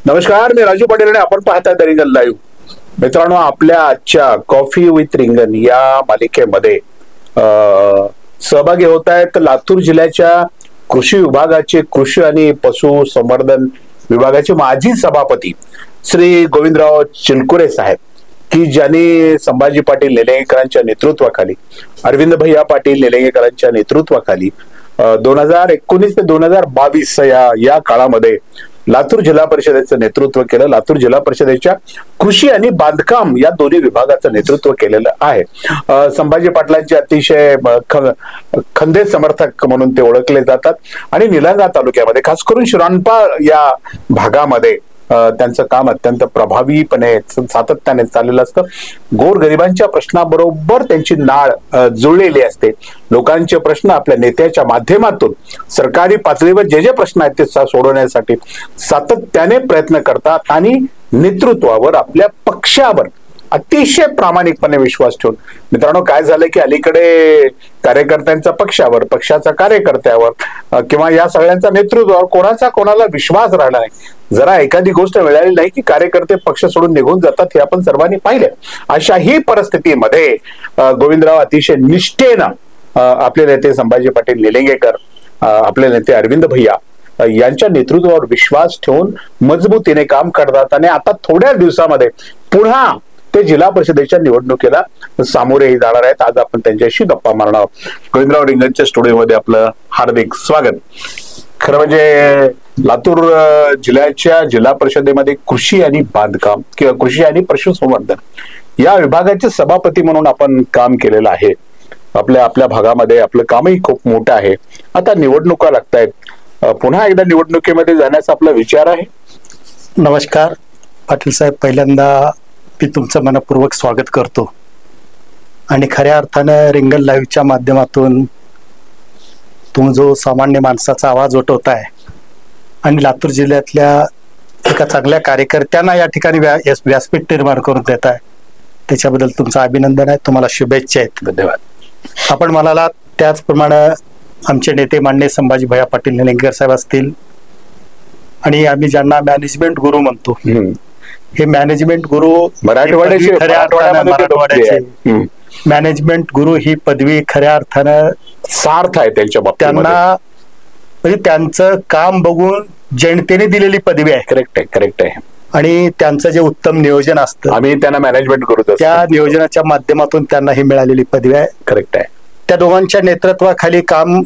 नमस्कार, मी राजू पाटील आणि आपण पाहताय रिंगण लाईव्ह. मित्रांनो, आपल्या आजच्या कॉफी विथ रिंगण या मालिकेमध्ये सहभागी होत आहेत लातूर जिल्ह्याच्या कृषी विभागाचे कृषी आणि पशुसंवर्धन विभागाचे माजी सभापती श्री गोविंदराव चिनकुरे साहेब, की ज्यांनी संभाजी पाटील निलंगेकरांच्या नेतृत्वाखाली, अरविंद भैया पाटील निलंगेकरांच्या नेतृत्वाखाली 2019 ते 2022 या काळामध्ये लातूर जिल्हा परिषदेचं नेतृत्व केलं. लातूर जिल्हा परिषदेच्या कृषी आणि बांधकाम या दोन्ही विभागाचं नेतृत्व केलेलं आहे. संभाजी पाटलांचे अतिशय खंदे समर्थक म्हणून ते ओळखले जातात आणि निलंगा तालुक्यामध्ये खास करून शिराळपार या भागामध्ये त्यांचं काम अत्यंत प्रभावीपणे सातत्याने चाललेलं असतं. गोरगरिबांच्या प्रश्नाबरोबर त्यांची नाळ जुळलेली असते. लोकांचे प्रश्न आपल्या नेत्याच्या माध्यमातून सरकारी पातळीवर जे जे प्रश्न आहेत ते सोडवण्यासाठी सातत्याने प्रयत्न करतात आणि नेतृत्वावर, आपल्या पक्षावर अतिशय प्रामाणिकपणे विश्वास ठेवून. मित्रांनो, काय झालं की अलीकडे कार्यकर्त्यांचा पक्षावर, पक्षाचा कार्यकर्त्यावर किंवा या सगळ्यांचा नेतृत्वावर कोणाला विश्वास राहिला नाही. जरा एखादी गोष्ट मिळाली नाही की कार्यकर्ते पक्ष सोडून निघून जातात, हे आपण सर्वांनी पाहिले. अशाही परिस्थितीमध्ये गोविंदराव अतिशय निष्ठेनं आपले नेते संभाजी पाटील निलंगेकर, आपले नेते अरविंद भैया यांच्या नेतृत्वावर विश्वास ठेवून मजबूतीने काम करतात आणि आता थोड्या दिवसामध्ये पुन्हा ते जिल्हा परिषदेच्या निवडणुकीला सामोरे जाणार आहेत. आज आपण त्यांच्याशी गप्पा मारणार आहोत. गोविंदराव रिंगणच्या स्टुडिओमध्ये आपलं हार्दिक स्वागत. खरं म्हणजे लातूर जिल्ह्याच्या जिल्हा परिषदेमध्ये कृषी आणि बांधकाम किंवा कृषी आणि पशुसंवर्धन या विभागाचे सभापती म्हणून आपण काम केलेलं आहे. आपल्या भागामध्ये आपलं कामही खूप मोठं आहे. आता निवडणुका लागतायत, पुन्हा एकदा निवडणुकीमध्ये जाण्याचा आपला विचार आहे. नमस्कार पाटील साहेब, पहिल्यांदा मी तुमचं मनपूर्वक स्वागत करतो आणि खऱ्या अर्थानं रिंगण लाईव्हच्या माध्यमातून तुम्ही जो सामान्य माणसाचा आवाज उठवताय आणि लातूर जिल्ह्यातल्या एका चांगल्या कार्यकर्त्यांना या ठिकाणी व्यासपीठ निर्माण करून देत आहे, त्याच्याबद्दल तुमचं अभिनंदन आहे. तुम्हाला शुभेच्छा आहेत. धन्यवाद. आपण म्हणाला त्याचप्रमाणे आमचे नेते माननीय संभाजी भैया पाटील निलंगेकर साहेब असतील आणि आम्ही ज्यांना मॅनेजमेंट गुरु म्हणतो, हे मॅनेजमेंट गुरु मराठवाड्याचे मॅनेजमेंट गुरु ही पदवी खऱ्या अर्थानं सार्थ आहे त्यांच्या बाबतीत. त्यांना म्हणजे त्यांचं काम बघून जनतेने दिलेली पदवी आहे. करेक्ट आहे. आणि त्यांचं जे उत्तम नियोजन असतं, आम्ही त्यांना मॅनेजमेंट करू, त्या नियोजनाच्या माध्यमातून त्यांना ही मिळालेली पदवी आहे. करेक्ट आहे. त्या दोघांच्या नेतृत्वाखाली काम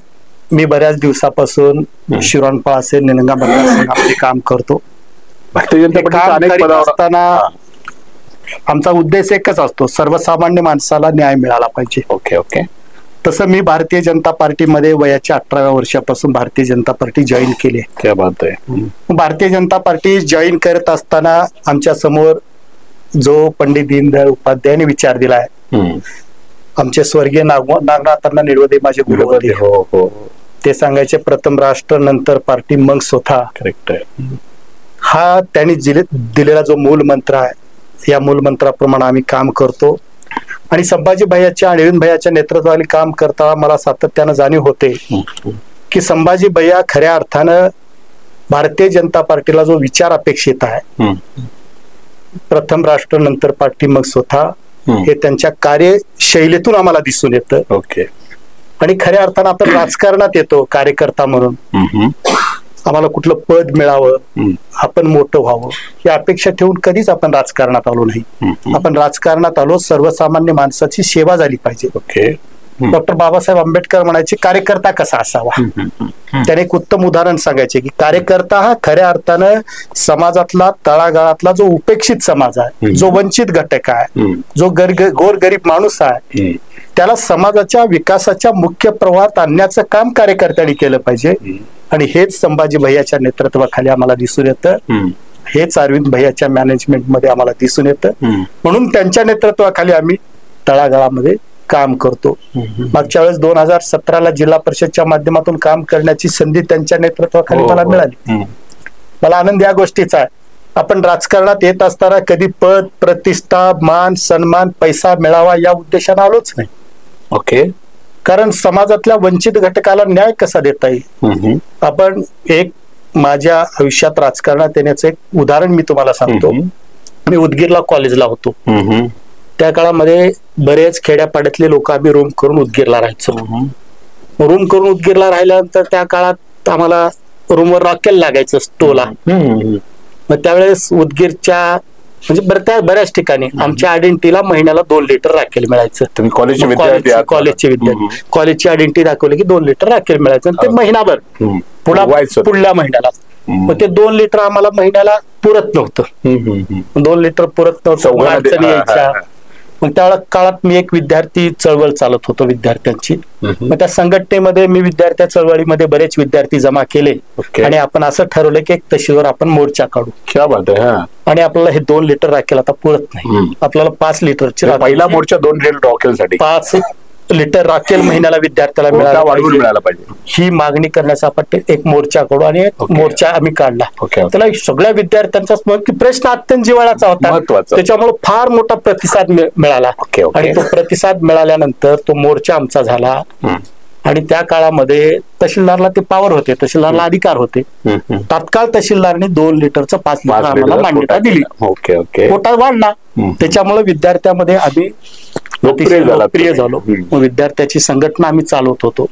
मी बऱ्याच दिवसापासून शिराळपार असेल, निलंगा मतदारसंघामध्ये काम करतो. भारतीय जनता पार्टी असताना आमचा उद्देश एकच असतो, सर्वसामान्य माणसाला न्याय मिळाला पाहिजे. ओके. तसं मी भारतीय जनता पार्टीमध्ये वयाच्या 18व्या वर्षापासून भारतीय जनता पार्टी जॉईन केली. क्या बात आहे. भारतीय जनता पार्टी जॉईन करत असताना आमच्या समोर जो पंडित दीनदयाळ उपाध्यायाने विचार दिलाय, आमचे स्वर्गीय नागनाथांना निर्वदे माझे गुरुवदे, हो, ते सांगायचे प्रथम राष्ट्र नंतर पार्टी मग स्वतः. करेक्ट आहे. हा त्यांनी दिलेला जो मूल मंत्र आहे, या मूल मंत्राप्रमाणे आम्ही काम करतो. आणि संभाजी भैयाच्या आणि अरविंद भैयाच्या नेतृत्वाखाली काम करताना मला सातत्यानं जाणीव होते की संभाजी भैया खऱ्या अर्थानं भारतीय जनता पार्टीला जो विचार अपेक्षित आहे, प्रथम राष्ट्र नंतर पार्टी मग स्वतः, हे त्यांच्या कार्यशैलीतून आम्हाला दिसून येतं. ओके. आणि खऱ्या अर्थानं आपण राजकारणात येतो कार्यकर्ता म्हणून, आम्हाला कुठलं पद मिळावं, आपण मोठं व्हावं ही अपेक्षा ठेवून कधीच आपण राजकारणात आलो नाही. आपण राजकारणात आलो सर्वसामान्य माणसाची सेवा झाली पाहिजे. ओके. डॉक्टर बाबासाहेब आंबेडकर म्हणायचे कार्यकर्ता कसा असावा. त्याने एक उत्तम उदाहरण सांगायचे की कार्यकर्ता हा खऱ्या अर्थानं समाजातला तळागाळातला जो उपेक्षित समाज आहे, जो वंचित घटक आहे, जो गोरगरीब माणूस आहे, त्याला समाजाच्या विकासाच्या मुख्य प्रवाहात आणण्याचं काम कार्यकर्त्यांनी केलं पाहिजे. आणि हेच संभाजी भैयाच्या नेतृत्वाखाली आम्हाला दिसून येतं, हेच अरविंद भैयाच्या मॅनेजमेंट मध्ये आम्हाला दिसून येतं. म्हणून त्यांच्या नेतृत्वाखाली आम्ही तळागाळामध्ये काम करतो. मागच्या वेळेस 2017ला जिल्हा परिषदच्या माध्यमातून काम करण्याची संधी त्यांच्या नेतृत्वाखाली मला मिळाली. मला आनंद या गोष्टीचा आहे, आपण राजकारणात येत असताना कधी पद, प्रतिष्ठा, मान, सन्मान, पैसा मिळावा या उद्देशाने आलोच नाही. ओके. कारण समाजातल्या वंचित घटकाला न्याय कसा देता येईल. आपण एक माझ्या आयुष्यात राजकारणात येण्याचं एक उदाहरण मी तुम्हाला सांगतो. मी उदगीरला कॉलेजला होतो. त्या काळामध्ये बरेच खेड्यापाड्यातले लोक आम्ही रूम करून उदगीरला राहायचो. रूम करून उदगीरला राहिल्यानंतर त्या काळात आम्हाला रूमवर रॉकेल लागायचं स्टोला. मग त्यावेळेस उदगीरच्या म्हणजे बऱ्याच ठिकाणी आमच्या आयडेंटिटीला महिन्याला 2 लिटर राखेल मिळायचं. तुम्ही कॉलेजचे विद्यार्थी कॉलेजची आयडेंटिटी दाखवली की 2 लिटर राखेल मिळायचं. ते महिनाभर पुढल्या महिन्याला. मग ते 2 लिटर आम्हाला महिन्याला पुरत नव्हतं. 2 लिटर पुरत नव्हतं, अडचणी यायच्या. मग त्या काळात मी एक विद्यार्थी चळवळ चालत होतो विद्यार्थ्यांची. मग त्या संघटनेमध्ये मी विद्यार्थी चळवळीमध्ये बरेच विद्यार्थी जमा केले आणि आपण असं ठरवलं की एक तहसीलवर आपण मोर्चा काढू. क्या बात आहे. आणि आपल्याला हे 2 लिटर राखेल आता पुरत नाही, आपल्याला 5 लिटरची. पहिला मोर्चा 2 लिटर राखेलसाठी 5 लिटर राखेल महिन्याला विद्यार्थ्याला मिळाला पाहिजे ही मागणी करण्याचा आपण एक मोर्चा काढू. आणि एक मोर्चा आम्ही काढला. त्याला सगळ्या विद्यार्थ्यांचा प्रश्न अत्यंत जिव्हाळ्याचा होता, त्याच्यामुळे फार मोठा प्रतिसाद मिळाला. आणि तो प्रतिसाद मिळाल्यानंतर तो मोर्चा आमचा झाला. आणि त्या काळामध्ये तहसीलदारला ते पावर होते, तहसीलदारला अधिकार होते. तात्काळ तहसीलदारने 2 लिटरचं 5 लिटर आम्हाला मान्यता दिली. कोटा वाढला. त्याच्यामुळे विद्यार्थ्यामध्ये आम्ही लोकप्रिय झालो. मग विद्यार्थ्याची संघटना आम्ही चालवत होतो.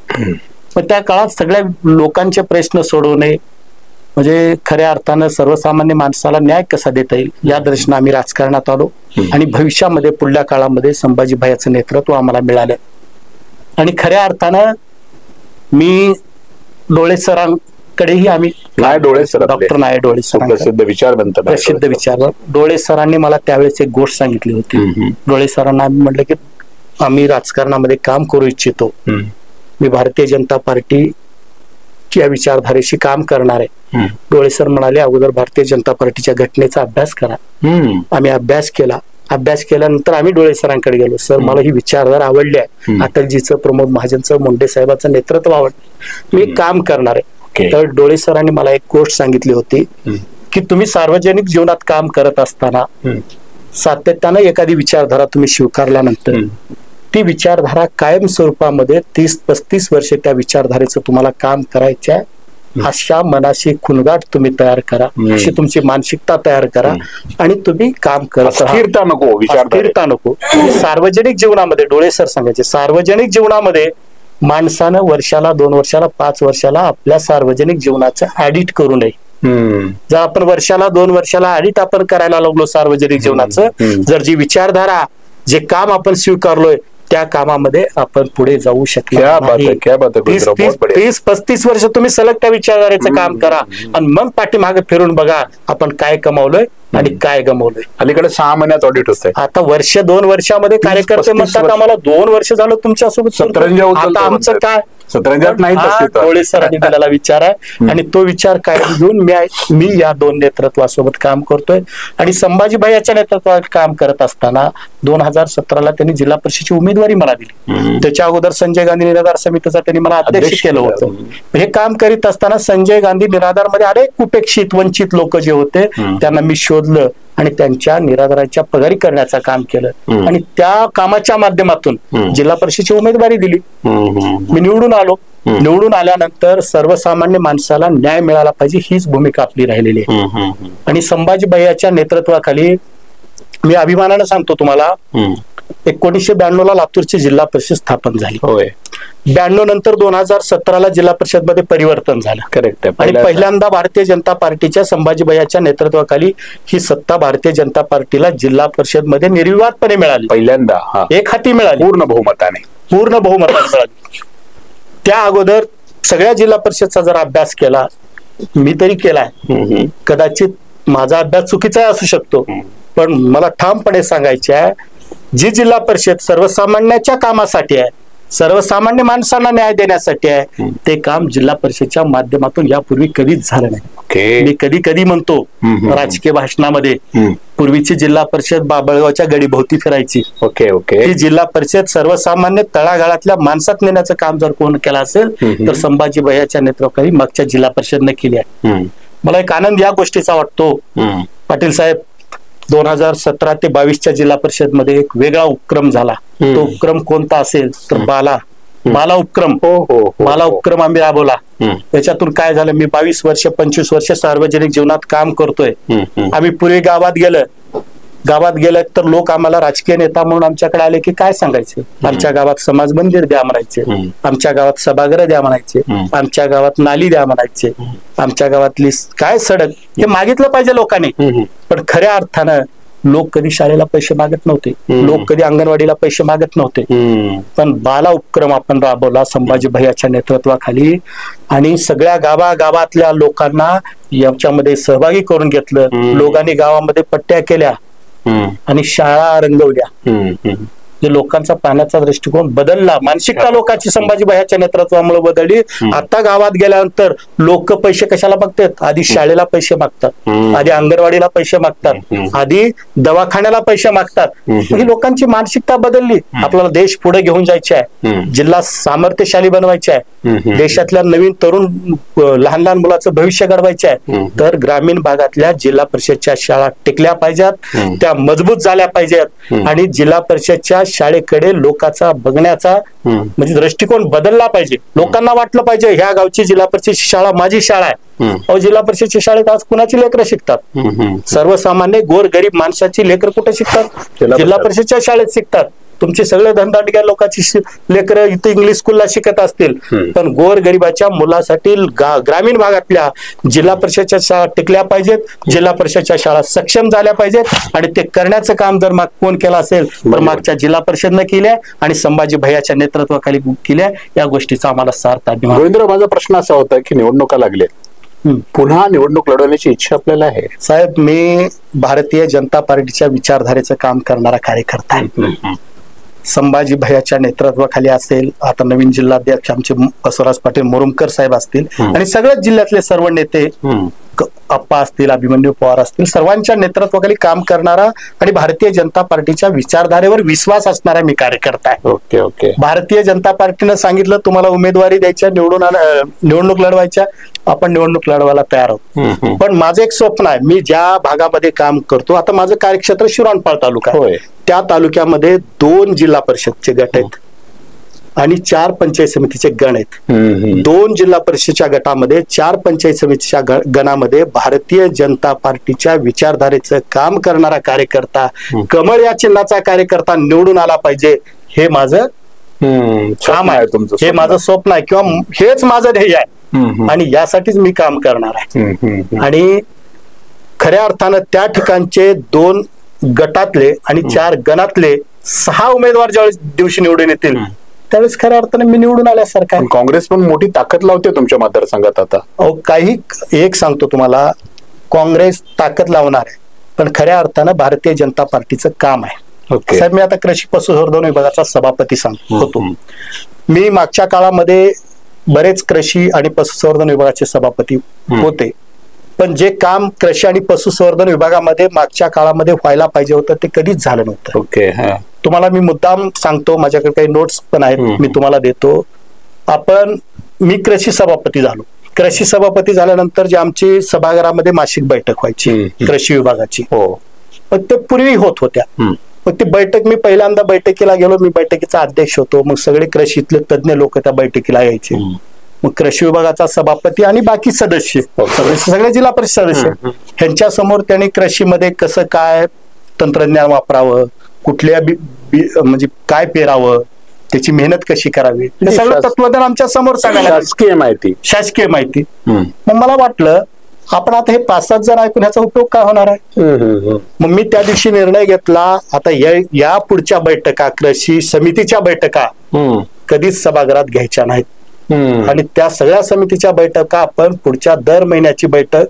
मग त्या काळात सगळ्या लोकांचे प्रश्न सोडवणे म्हणजे खऱ्या अर्थानं सर्वसामान्य माणसाला न्याय कसा देता येईल या दृष्टीने आम्ही राजकारणात आलो. आणि भविष्यामध्ये पुढल्या काळामध्ये संभाजीभाईचं नेतृत्व आम्हाला मिळालं. आणि खऱ्या अर्थानं मी डोळे सरांकडेही आम्ही डॉक्टर नाय डोळे सर प्रसिद्ध विचारवंत डोळे सरांनी मला त्यावेळेस एक गोष्ट सांगितली होती. डोळे सरांना आम्ही म्हटलं की आम्ही राजकारणामध्ये काम करू इच्छितो, मी भारतीय जनता पार्टीच्या विचारधारेशी काम करणार आहे. डोळे सर म्हणाले अगोदर भारतीय जनता पार्टीच्या घटनेचा अभ्यास करा. आम्ही अभ्यास केला. अभ्यास केल्यानंतर आम्ही डोळे सरांकडे गेलो. सर मला ही विचारधारा आवडली आहे, अटलजीचं, प्रमोद महाजनचं, मुंडे साहेबांचं नेतृत्व आवडलं, मी काम करणार आहे. तर डोळे सरांनी मला एक गोष्ट सांगितली होती की तुम्ही सार्वजनिक जीवनात काम करत असताना सातत्यानं एखादी विचारधारा तुम्ही स्वीकारल्यानंतर ती विचारधारा कायम स्वरूपामध्ये 30-35 वर्षे त्या विचारधारेचं तुम्हाला काम करायच्या अशा मनाशी खुणगाट तुम्ही तयार करा, अशी तुमची मानसिकता तयार करा आणि तुम्ही काम करत स्थिरता नको. सार्वजनिक जीवनामध्ये डोळे सर सांगायचे सार्वजनिक जीवनामध्ये माणसानं वर्षाला 2 वर्षाला 5 वर्षाला आपल्या सार्वजनिक जीवनाचं ऍडिट करू नये. जर आपण वर्षाला 2 वर्षाला ऍडिट आपण करायला लागलो सार्वजनिक जीवनाचं, जर जी विचारधारा जे काम आपण स्वीकारलोय त्या कामामध्ये आपण पुढे जाऊ शकणार नाही. 30-35 वर्ष तुम्ही सलग त्या विचारधारेचं काम करा आणि मग पाठीमागे फिरून बघा आपण काय कमवलोय आणि काय गमवलोय. अलीकडे 6 महिन्यात ऑडिट असते. आता 1-2 वर्षामध्ये कार्यकर्ते म्हणतात आम्हाला 2 वर्ष झालं तुमच्यासोबत, आता आमचं काय डोळे सरांनी दिलेला विचार आहे. आणि तो विचार काय घेऊन मी या 2 नेतृत्वासोबत काम करतोय. आणि संभाजीभाई याच्या नेतृत्वात काम करत असताना 2017ला त्यांनी जिल्हा परिषदेची उमेदवारी मला दिली. त्याच्या अगोदर संजय गांधी निराधार समितीचा त्यांनी मला अध्यक्ष केलं होतं. हे काम करीत असताना संजय गांधी निराधार मध्ये अनेक उपेक्षित वंचित लोक जे होते त्यांना मी शोधलं आणि त्यांच्या निराधाराच्या पगारी करण्याचं काम केलं. आणि त्या कामाच्या माध्यमातून जिल्हा परिषदेची उमेदवारी दिली. मी निवडून आलो. निवडून आल्यानंतर सर्वसामान्य माणसाला न्याय मिळाला पाहिजे हीच भूमिका आपली राहिलेली आहे. आणि संभाजीभाईच्या नेतृत्वाखाली मी अभिमानानं सांगतो तुम्हाला 1992ला लातूरची जिल्हा परिषद स्थापन झाली. 92 नंतर 2017ला जिल्हा परिषद मध्ये परिवर्तन झालं. करेक्ट. आणि पहिल्यांदा भारतीय जनता पार्टीच्या संभाजीभाईच्या नेतृत्वाखाली ही सत्ता भारतीय जनता पार्टीला जिल्हा परिषद मध्ये निर्विवादपणे मिळाली. पहिल्यांदा एक हाती मिळाली, पूर्ण बहुमताने मिळाली. त्या अगोदर सगळ्या जिल्हा परिषदचा जर अभ्यास केला, मी तरी केलाय, कदाचित माझा अभ्यास चुकीचा असू शकतो, पण मला ठामपणे सांगायचे आहे जी जिल्हा परिषद सर्वसामान्याच्या कामासाठी आहे, सर्वसामान्य माणसांना न्याय देण्यासाठी आहे, ते काम जिल्हा परिषदेच्या माध्यमातून यापूर्वी कधीच झालं नाही. मी कधी म्हणतो राजकीय भाषणामध्ये, पूर्वीची जिल्हा परिषद बाबळगावच्या गडीभोवती फिरायची. ही जिल्हा परिषद सर्वसामान्य तळागाळातल्या माणसात नेण्याचं काम जर कोण केलं असेल तर संभाजीभाईच्या नेतृत्वाखाली मागच्या जिल्हा परिषदने केली आहे. मला एक आनंद या गोष्टीचा वाटतो पाटील साहेब, 2017 ते 22च्या जिल्हा परिषद मध्ये एक वेगळा उपक्रम झाला. तो उपक्रम कोणता असेल तर बाला बाला उपक्रम हो. बाला उपक्रम आम्ही राबवला. त्याच्यातून काय झालं, मी 22 वर्ष 25 वर्ष सार्वजनिक जीवनात काम करतोय. आम्ही पूर्वी गावात गेलं तर लोक आम्हाला राजकीय नेता म्हणून आमच्याकडे आले की काय सांगायचे, आमच्या गावात समाज मंदिर द्या म्हणायचे, आमच्या गावात सभागृह द्या म्हणायचे, आमच्या गावात नाली द्या म्हणायचे, आमच्या गावातली काय सडक, हे मागितलं पाहिजे लोकांनी. पण खऱ्या अर्थानं लोक कधी शाळेला पैसे मागत नव्हते, लोक कधी अंगणवाडीला पैसे मागत नव्हते. पण बाला उपक्रम आपण राबवला संभाजी भैयाच्या नेतृत्वाखाली आणि सगळ्या गावागावातल्या लोकांना याच्यामध्ये सहभागी करून घेतलं. लोकांनी गावामध्ये पट्ट्या केल्या आणि शाळा रंगवल्या. जे लोकांचा पाहण्याचा दृष्टिकोन बदलला, मानसिकता लोकांची संभाजी भैयाच्या नेतृत्वामुळे बदलली. आता गावात गेल्यानंतर लोक पैसे कशाला मागतात, आधी शाळेला पैसे मागतात, आधी अंगणवाडीला पैसे मागतात, आधी दवाखान्याला पैसे मागतात. ही लोकांची मानसिकता बदलली. आपल्याला देश पुढे घेऊन जायचे आहे, जिल्हा सामर्थ्यशाली बनवायचे आहे, देशातल्या नवीन तरुण लहान लहान मुलाचं भविष्य घडवायचे आहे. तर ग्रामीण भागातल्या जिल्हा परिषदच्या शाळा टिकल्या पाहिजेत, त्या मजबूत झाल्या पाहिजेत आणि जिल्हा परिषदच्या शाळेकडे लोकांचा बघण्याचा म्हणजे दृष्टिकोन बदलला पाहिजे. लोकांना वाटलं पाहिजे ह्या गावची जिल्हा परिषद शाळा माझी शाळा आहे. अहो, जिल्हा परिषदच्या शाळेत आज कुणाची लेकरं शिकतात? सर्वसामान्य गोर गरीब माणसाची लेकरं कुठे शिकतात? जिल्हा परिषदच्या शाळेत शिकतात. तुमचे सगळे धंदाटग्या लोकांची लेकरं इथे इंग्लिश स्कूलला शिकत असतील, पण गोर गरिबाच्या मुलासाठी ग्रामीण भागातल्या जिल्हा परिषदच्या शाळा टिकल्या पाहिजेत, जिल्हा परिषदच्या शाळा सक्षम झाल्या पाहिजेत. आणि ते करण्याचं काम जर कोण केलं असेल तर मागच्या जिल्हा परिषदनं केल्या आणि संभाजी भैयाच्या नेतृत्वाखाली केल्या. या गोष्टीचा आम्हाला सार्थ अभिमान. गोविंदराव, माझा प्रश्न असा होता की निवडणुका लागल्या, पुन्हा निवडणूक लढवण्याची इच्छा आपल्याला आहे? साहेब, मी भारतीय जनता पार्टीच्या विचारधारेचं काम करणारा कार्यकर्ता आहे. संभाजी भैयाच्या नेतृत्वाखाली असेल, आता नवीन जिल्हाध्यक्ष आमचे बसवराज पाटील मुरुमकर साहेब असतील आणि सगळ्याच जिल्ह्यातले सर्व नेते, अप्पा असतील, अभिमन्यू पवार असतील, सर्वांच्या नेतृत्वाखाली काम करणारा आणि भारतीय जनता पार्टीच्या विचारधारेवर विश्वास असणारा मी कार्यकर्ता आहे. ओके. भारतीय जनता पार्टीनं सांगितलं तुम्हाला उमेदवारी द्यायच्या, निवडणूक लढवायच्या, आपण निवडणूक लढवायला तयार आहोत. पण माझं एक स्वप्न आहे, मी ज्या भागामध्ये काम करतो, आता माझं कार्यक्षेत्र शिरोणपाळ तालुका आहे, त्या तालुक्यामध्ये 2 जिल्हा परिषदचे गट आहेत आणि 4 पंचायत समितीचे गण आहेत. 2 जिल्हा परिषदच्या गटामध्ये 4 पंचायत समितीच्या गणामध्ये भारतीय जनता पार्टीच्या विचारधारेचं काम करणारा कार्यकर्ता, कमळ या चिन्हाचा कार्यकर्ता निवडून आला पाहिजे. हे माझं काम आहे, हे माझं स्वप्न आहे किंवा हेच माझं ध्येय आहे आणि यासाठीच मी काम करणार आहे. आणि खऱ्या अर्थानं त्या ठिकाणचे 2 गटातले आणि 4 गणातले 6 उमेदवार ज्यावेळेस दिवशी निवडून येतील त्यावेळेस खऱ्या अर्थाने मी निवडून आल्यासारखं आहे. काँग्रेस पण मोठी ताकद लावते तुमच्या मतदारसंघात आता. काही एक सांगतो तुम्हाला, काँग्रेस ताकद लावणार आहे पण खऱ्या अर्थानं भारतीय जनता पार्टीचं काम आहे. साहेब, मी आता कृषी पशुसंवर्धन विभागाचा सभापती होतो. मी मागच्या काळामध्ये बरेच कृषी आणि पशुसंवर्धन विभागाचे सभापती होते, पण जे काम कृषी आणि पशुसंवर्धन विभागामध्ये मागच्या काळामध्ये व्हायला पाहिजे होतं ते कधीच झालं नव्हतं. तुम्हाला मी मुद्दाम सांगतो, माझ्याकडे काही नोट्स पण आहेत, मी तुम्हाला देतो. मी कृषी सभापती झालो. कृषी सभापती झाल्यानंतर जे आमची सभागृहामध्ये मासिक बैठक व्हायची कृषी विभागाची, पण ते पूर्वी होत होत्या. मग ती बैठक, मी पहिल्यांदा बैठकीला गेलो, मी बैठकीचा अध्यक्ष होतो. मग सगळे कृषीतले तज्ञ लोक त्या बैठकीला यायचे. मग कृषी विभागाचा सभापती आणि बाकी सदस्य सगळे जिल्हा परिषद सदस्य ह्यांच्या समोर त्यांनी कृषीमध्ये कसं काय तंत्रज्ञान वापरावं, कुठल्या म्हणजे काय पेरावं, त्याची मेहनत कशी करावी, हे सगळं तत्वज्ञान आमच्या समोर सांगायला, शासकीय माहिती. मग मला वाटलं आपण आता हे 5-7 जण ऐकून ह्याचा उपयोग काय होणार आहे. मग मी त्या दिवशी निर्णय घेतला, आता या पुढच्या बैठका, कृषी समितीच्या बैठका कधीच सभागृहात घ्यायच्या नाहीत आणि त्या सगळ्या समितीच्या बैठका आपण पुढच्या दर महिन्याची बैठक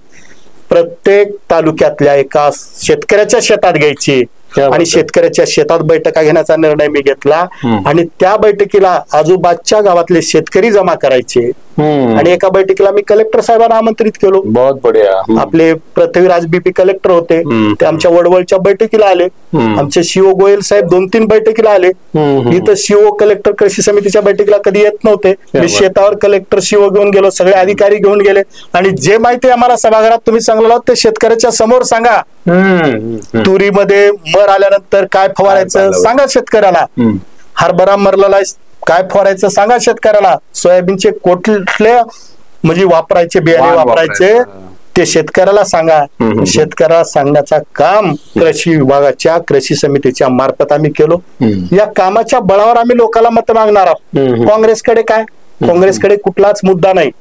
प्रत्येक तालुक्यातल्या एका शेतकऱ्याच्या शेतात घ्यायची आणि शेतकऱ्याच्या शेतात बैठका घेण्याचा निर्णय मी घेतला आणि त्या बैठकीला आजूबाजूच्या गावातले शेतकरी जमा करायचे आणि एका बैठकीला मी कलेक्टर साहेबांना आमंत्रित केलो. बहुत बढिया. आपले पृथ्वीराज बीपी कलेक्टर होते, ते आमच्या वडवळच्या बैठकीला आले. आमचे सीओ गोयल साहेब 2-3 बैठकीला आले. इथं सीओ कलेक्टर कृषी समितीच्या बैठकीला कधी येत नव्हते. मी शेतावर कलेक्टर सीओ घेऊन गेलो, सगळे अधिकारी घेऊन गेले आणि जे माहिती आम्हाला सभागृहात तुम्ही सांगला ते शेतकऱ्याच्या समोर सांगा. तुरीमध्ये मर आल्यानंतर काय फवारायचं सांगा शेतकऱ्याला. हरभरा मरलेला काय फवारायचं सांगा शेतकऱ्याला. सोयाबीनचे कुठले म्हणजे वापरायचे बियाणे वापरायचे ते शेतकऱ्याला सांगा. शेतकऱ्याला सांगण्याचा काम कृषी विभागाच्या कृषी समितीच्या मार्फत आम्ही केलो. या कामाच्या बळावर आम्ही लोकांना मत मागणार आहोत. काँग्रेसकडे काय, काँग्रेसकडे कुठलाच मुद्दा नाही.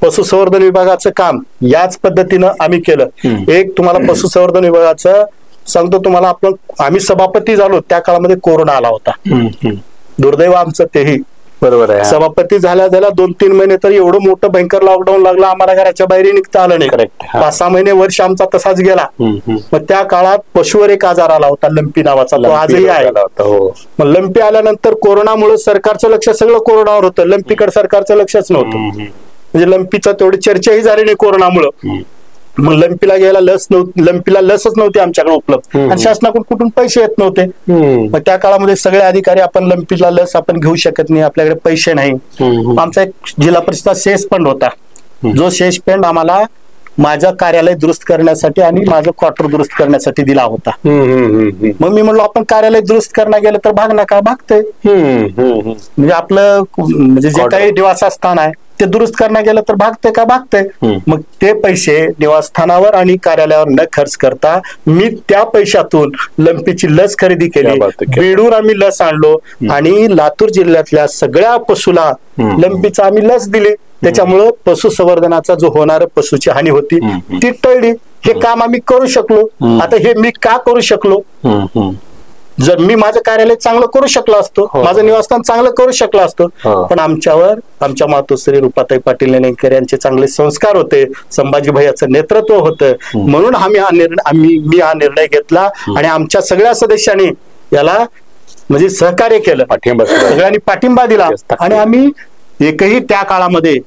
पशुसंवर्धन विभागाचं काम याच पद्धतीनं आम्ही केलं. एक तुम्हाला पशुसंवर्धन विभागाचं सांगतो तुम्हाला, आम्ही सभापती झालो त्या काळामध्ये कोरोना आला होता. दुर्दैव आमचं तेही. बरोबर आहे. सभापती झाल्या 2-3 महिने तर एवढं मोठं भयंकर लॉकडाऊन लागलं, आम्हाला घराच्या बाहेर निघता आलं नाही. 5-6 महिने वर्ष आमचा तसाच गेला. मग त्या काळात पशुवर एक आजार आला होता, लंपी नावाचा, तो आजही आहे. मग लंपी आल्यानंतर कोरोनामुळे सरकारचं लक्ष सगळं कोरोनावर होतं, लंपीकडे सरकारचं लक्षच नव्हतं. म्हणजे लंपीचं तेवढी चर्चाही झाली नाही कोरोनामुळे. मग लंपीला घ्यायला लस नव्हती, लंपीला लसच नव्हती आमच्याकडे उपलब्ध, आणि शासनाकडून कुठून पैसे येत नव्हते. मग त्या काळामध्ये सगळे अधिकारी आपण लंपीला लस आपण घेऊ शकत नाही, आपल्याकडे पैसे नाही. आमचा एक जिल्हा परिषदचा शेष फंड होता, जो शेष फंड आम्हाला माझं कार्यालय दुरुस्त करण्यासाठी आणि माझं क्वार्टर दुरुस्त करण्यासाठी दिला होता. मग मी म्हणलो आपण कार्यालय दुरुस्त करणं गेलं तर भाग नका, भागते. म्हणजे आपलं म्हणजे जे काही निवासस्थान आहे ते दुरुस्त करणं गेलं तर भागते का, भागते. मग ते पैसे निवासस्थानावर आणि कार्यालयावर न खर्च करता मी त्या पैशातून लंपीची लस खरेदी केली. बेडूर आम्ही लस आणलो आणि लातूर जिल्ह्यातल्या सगळ्या पशुला लंपीचा आम्ही लस दिली. त्याच्यामुळं पशुसंवर्धनाचा जो होणारा पशुची हानी होती ती टळली. हे काम आम्ही करू शकलो. आता हे मी का करू शकलो, जर मी माझं कार्यालय चांगलं करू शकलो असतो, माझं निवासस्थान चांगलं करू शकलो असतो, पण आमच्यावर आमच्या मातोश्री रुपाताई पाटील निलंगेकर यांचे चांगले संस्कार होते, संभाजी भैयाचं नेतृत्व होतं, म्हणून मी हा निर्णय घेतला. आणि आमच्या सगळ्या सदस्यांनी याला म्हणजे सहकार्य केलं, सगळ्यांनी पाठिंबा दिला. आणि आम्ही एकही त्या काळामध्ये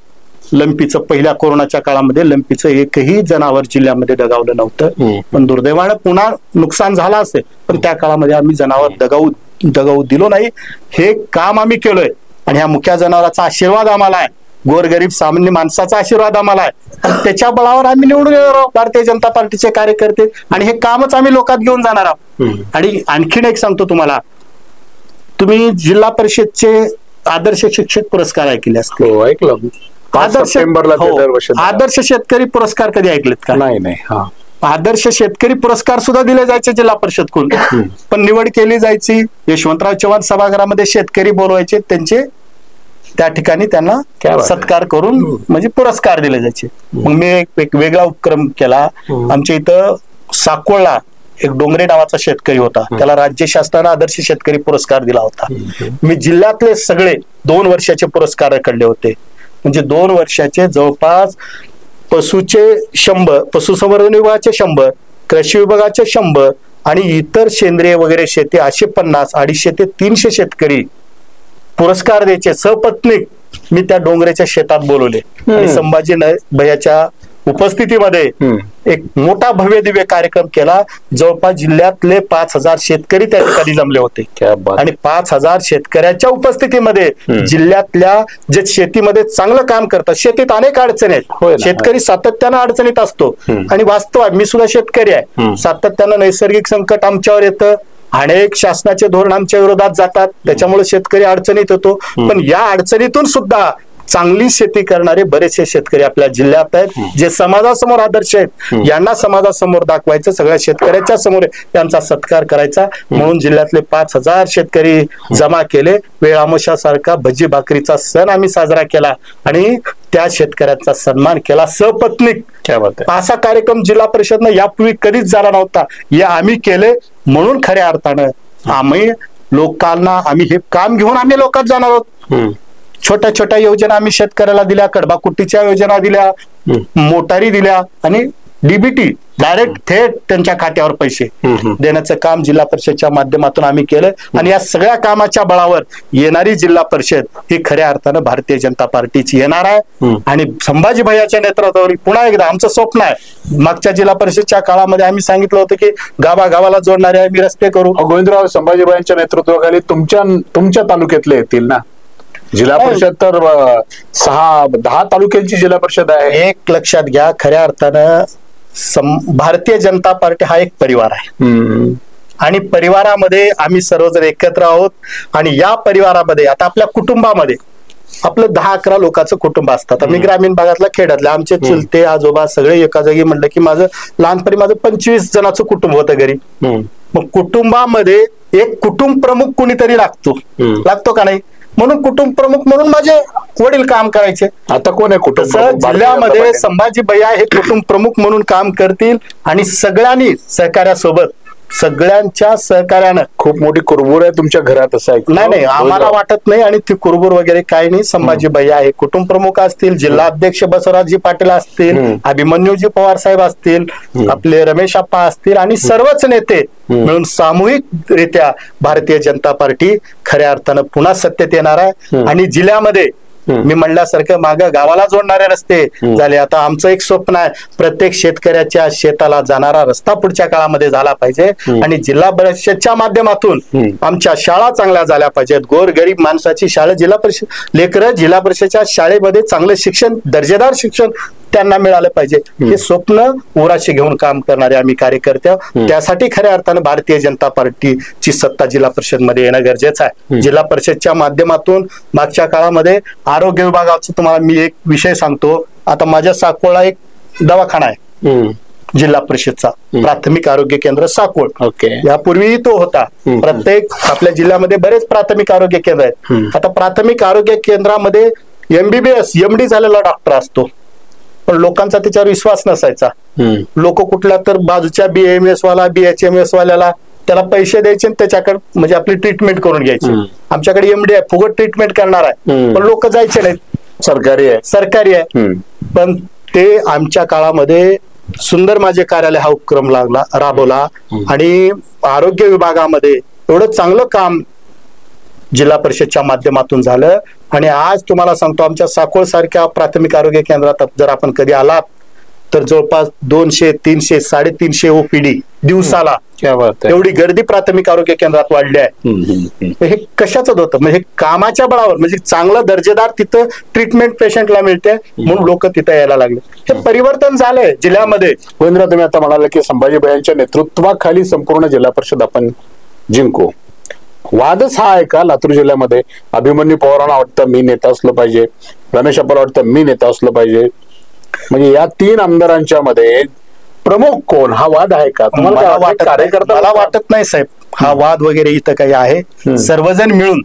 लंपीचं, पहिल्या कोरोनाच्या काळामध्ये लंपीचं एकही जनावर जिल्ह्यामध्ये दगावलं नव्हतं. पण दुर्दैवानं पुन्हा नुकसान झालं असेल, पण त्या काळामध्ये आम्ही जनावर दगावू दिलो नाही. हे काम आम्ही केलोय आणि ह्या मुख्या जनावराचा आशीर्वाद आम्हाला आहे, गोरगरीब सामान्य माणसाचा आशीर्वाद आम्हाला आहे. आणि त्याच्या बळावर आम्ही निवडून येणार आहोत भारतीय जनता पार्टीचे कार्यकर्ते, आणि हे कामच आम्ही लोकात घेऊन जाणार आहोत. आणि आणखीन एक सांगतो तुम्हाला, तुम्ही जिल्हा परिषदचे आदर्श शिक्षक पुरस्कार ऐकले असतील. ऐकलं. आदर्श शेतकरी पुरस्कार कधी ऐकलेत का? नाही. आदर्श शेतकरी पुरस्कार सुद्धा दिले जायचे जिल्हा परिषदकडून, पण निवड केली जायची. यशवंतराव चव्हाण सभागृहामध्ये शेतकरी बोलवायचे, त्यांचे त्या ठिकाणी त्यांना सत्कार करून म्हणजे पुरस्कार दिले जायचे. मग मी एक वेगळा उपक्रम केला. आमच्या इथं साकोळला एक डोंगरे नावाचा शेतकरी होता, त्याला राज्य शासनाने आदर्श शेतकरी पुरस्कार दिला होता. मी जिल्ह्यातले सगळे 2 वर्षाचे पुरस्कार काढले होते. म्हणजे 2 वर्षाचे जवळपास पशुचे 100, पशुसंवर्धन विभागाचे 100, कृषी विभागाचे 100 आणि इतर सेंद्रिय वगैरे शेती असे 50, 250 ते 300 शेतकरी पुरस्कार द्यायचे. सपत्नीक मी त्या डोंगरेच्या शेतात बोलवले आणि संभाजी भैयाच्या उपस्थितीमध्ये एक मोठा भव्य दिव्य कार्यक्रम केला. जवळपास जिल्ह्यातले 5000 शेतकरी त्या ठिकाणी जमले होते. आणि 5000 शेतकऱ्याच्या उपस्थितीमध्ये जिल्ह्यातल्या जे शेतीमध्ये चांगलं काम करतात, शेतीत अनेक अडचणी आहेत, शेतकरी सातत्यानं अडचणीत असतो. आणि वास्तव मी सुद्धा शेतकरी आहे, सातत्यानं नैसर्गिक संकट आमच्यावर येतं, अनेक शासनाचे धोरण आमच्या विरोधात जातात, त्याच्यामुळे शेतकरी अडचणीत होतो. पण या अडचणीतून सुद्धा चांगली शेती करणारे बरेचसे शेतकरी आपल्या जिल्ह्यात आहेत, जे समाजासमोर आदर्श आहेत. यांना समाजासमोर दाखवायचं, सगळ्या शेतकऱ्याच्या समोर यांचा सत्कार करायचा. म्हणून जिल्ह्यातले 5000 शेतकरी जमा केले. वेळामोशासारखा भजी भाकरीचा सण आम्ही साजरा केला आणि त्या शेतकऱ्यांचा सन्मान केला सपत्नीक. असा कार्यक्रम जिल्हा परिषदनं यापूर्वी कधीच झाला नव्हता. हे आम्ही केले म्हणून खऱ्या अर्थानं आम्ही लोकांना, आम्ही हे काम घेऊन आम्ही लोकांत जाणार आहोत. छोट्या छोट्या योजना आम्ही शेतकऱ्याला दिल्या, कडबाकुट्टीच्या योजना दिल्या, मोटारी दिल्या आणि डीबीटी डायरेक्ट थेट त्यांच्या खात्यावर पैसे देण्याचं काम जिल्हा परिषदच्या माध्यमातून आम्ही केलं. आणि या सगळ्या कामाच्या बळावर येणारी जिल्हा परिषद ही खऱ्या अर्थानं भारतीय जनता पार्टीची येणार आहे. आणि संभाजी भैयाच्या नेतृत्वावर पुन्हा एकदा आमचं स्वप्न आहे. मागच्या जिल्हा परिषदच्या काळामध्ये आम्ही सांगितलं होतं की गावागावाला जोडणारे आम्ही रस्ते करू. गोविंदराव, संभाजी भैयांच्या नेतृत्वाखाली तुमच्या तालुक्यातले येतील ना जिल्हा परिषद? तर 6-10 तालुक्यांची जिल्हा परिषद आहे. एक लक्षात घ्या, खऱ्या अर्थानं भारतीय जनता पार्टी हा एक परिवार आहे. आणि परिवारामध्ये आम्ही सर्वजण एकत्र आहोत आणि या परिवारामध्ये आता आपल्या कुटुंबामध्ये आपलं 10-11 लोकांचं कुटुंब असतात. मी ग्रामीण भागातला खेड्यातले आमचे चुलते आजोबा सगळे एका जागी म्हणलं की माझं लहानपणी माझं 25 जणांचं कुटुंब होतं घरी. मग कुटुंबामध्ये एक कुटुंब प्रमुख कुणीतरी लागतो का नाही, म्हणून कुटुंब प्रमुख म्हणून माझे वडील काम करायचे. आता कोण आहे कुटुंब जिल्ह्यामध्ये संभाजी भैया हे कुटुंब प्रमुख म्हणून काम करतील आणि सगळ्यांनी सहकार्यासोबत सगळ्यांच्या सहकार्यानं. खूप मोठी कुरबुर आहे तुमच्या घरात असं आहे? नाही आम्हाला वाटत नाही आणि ती कुरबुर वगैरे काही नाही. संभाजी भैया हे कुटुंब प्रमुख असतील, जिल्हा अध्यक्ष बसवराजजी पाटील असतील, अभिमन्यूजी पवार साहेब असतील, आपले रमेश आप्पा असतील आणि सर्वच नेते मिळून सामूहिकरित्या भारतीय जनता पार्टी खऱ्या अर्थानं पुन्हा सत्तेत येणार आहे. आणि जिल्ह्यामध्ये मी म्हणल्यासारखं मागं गावाला जोडणारे रस्ते झाले. आता आमचं एक स्वप्न आहे, प्रत्येक शेतकऱ्याच्या शेताला जाणारा रस्ता पुढच्या काळामध्ये झाला पाहिजे आणि जिल्हा परिषदच्या माध्यमातून आमच्या शाळा चांगल्या झाल्या पाहिजेत. गोर गरीब माणसाची शाळा, जिल्हा परिषद लेकरं जिल्हा परिषदच्या शाळेमध्ये चांगलं शिक्षण, दर्जेदार शिक्षण त्यांना मिळालं पाहिजे. हे स्वप्न उराशी घेऊन काम करणारे आम्ही कार्यकर्ते, त्यासाठी खऱ्या अर्थानं भारतीय जनता पार्टीची सत्ता जिल्हा परिषद मध्ये येणं गरजेचं आहे. जिल्हा परिषदच्या माध्यमातून मागच्या काळामध्ये आरोग्य विभागाचा तुम्हाला मी एक विषय सांगतो. आता माझ्या साकोळला एक दवाखाना आहे जिल्हा परिषदचा, प्राथमिक आरोग्य केंद्र साकोळ. यापूर्वी तो होता. प्रत्येक आपल्या जिल्ह्यामध्ये बरेच प्राथमिक आरोग्य केंद्र आहेत. आता प्राथमिक आरोग्य केंद्रामध्ये MBBS MD झालेला डॉक्टर असतो, पण लोकांचा त्याच्यावर विश्वास नसायचा. लोक कुठल्या तर बाजूच्या BAMS वाला BHMS वाल्याला त्याला पैसे द्यायचे आणि त्याच्याकडे म्हणजे आपली ट्रीटमेंट करून घ्यायची. आमच्याकडे MD आहे, फुकट ट्रीटमेंट करणार आहे, पण लोक जायचे नाहीत. सरकारी आहे. पण ते आमच्या काळामध्ये सुंदर माझे कार्यालय हा उपक्रम राबवला आणि आरोग्य विभागामध्ये एवढं चांगलं काम जिल्हा परिषदच्या माध्यमातून झालं. आणि आज तुम्हाला सांगतो, आमच्या साकोळ सारख्या प्राथमिक आरोग्य केंद्रात जर आपण कधी आलात तर जवळपास 200, 300, 350 OPD दिवसाला, एवढी गर्दी प्राथमिक आरोग्य केंद्रात वाढली आहे. हे कशाच होतं, म्हणजे कामाच्या बळावर, म्हणजे चांगलं दर्जेदार तिथं ट्रीटमेंट पेशंटला मिळते म्हणून लोक तिथं यायला लागले. हे परिवर्तन झालंय जिल्ह्यामध्ये. गोविंदराव, तुम्ही आता म्हणाले की संभाजी भैयांच्या नेतृत्वाखाली संपूर्ण जिल्हा परिषद आपण जिंकू. वादच हा आहे का लातूर जिल्ह्यामध्ये? अभिमन्यू पवारांना वाटतं मी नेता असलं पाहिजे, रमेश अप्पाला वाटतं मी नेता असलं पाहिजे, म्हणजे या 3 आमदारांच्या मध्ये प्रमुख कोण, हा वाद आहे का? मला वाटत नाही साहेब हा वाद वगैरे इथं काही आहे. सर्वजण मिळून,